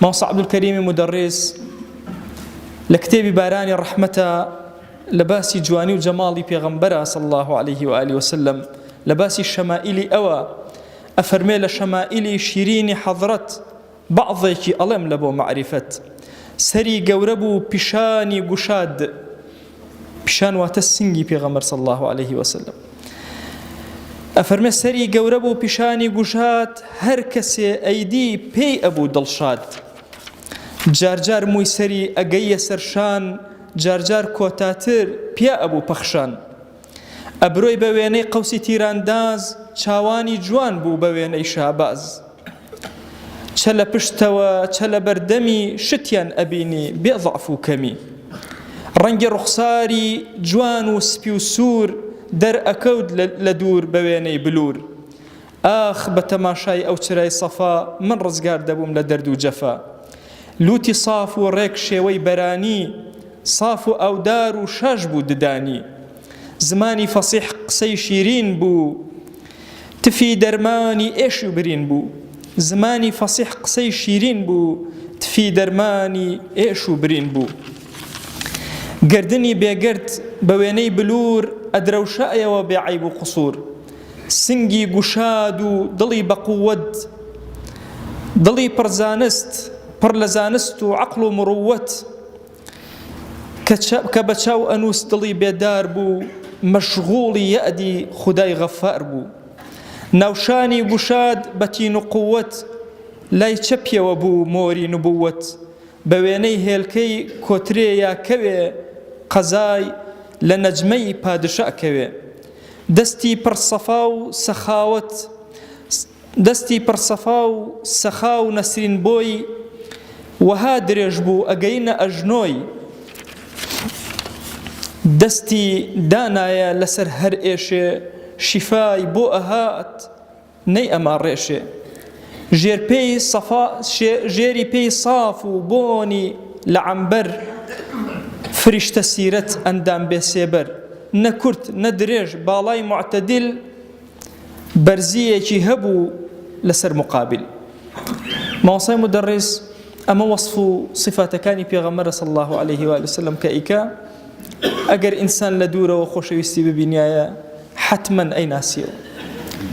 ماوسى عبد الكريم مدرس لكتابي باراني الرحمة لباسي جواني وجمالي بيغمبرة صلى الله عليه وآله وسلم لباسي الشمائلي أوى أفرمي لشمائلي شيريني حضرت بعضيك ألم لبو معرفة سري قوربو بشاني قشاد بشان واتسنجي بيغمبر صلى الله عليه وسلم أفرمي سري قوربو بشاني قشاد هركسي أيدي بي أبو دلشاد جارجار موي سري أقيا سرشان جارجار كوتاتر بيا أبو پخشان أبروي بويني قوسي تيرانداز چاواني جوان بو بويني شاباز چل پشتوا چل بردمي شتيان أبيني بضعفو كمي رنگ رخصاري جوان وسبيو سور در أكود لدور بويني بلور آخ بتماشاي أو چراي صفا من رزقار دبوم لدردو جفا لوتي صاف وريك شوي براني صاف أو دار شاج بو دداني زماني فصيح قسي شيرين بو تفي درماني إيش برين بو زماني فصيح قسي شيرين بو تفي درماني إيش برين بو قردني بيقرد بويني بلور أدروشايا وبعيب قصور سنجي قشادو ضلي بقود ضلي برزانست برلزانست وعقل مروت كبتشاو أنوس ضلي بيدار بو مشغولي يأدي خداي غفار بو نوشاني قشاد بتين قوت لا يتشبيا وبو موري نبوت بويني هيلكي كوتريا كوي قزاي لنجمي بادشاء كوي دستي برصفاو سخاوت دستي برصفاو سخاو نسرين بوي وهادرج بو أجينا أجنوي دستي دانايا لسر هر إيشي شفاي بو أهات ني أماريشي جير بي صفا جيري بي صافو بوني لعنبر فرشت سيرت أندام بسيبر نكرت ندرج بالاي معتدل برزية هبو لسر مقابل موصي مدرس أما وصف صفات كان بيغمر صلى الله عليه وآله وسلم كإيكا أجر إنسان لدوره وخوش يستيب بنيايا حتما أي ناسيه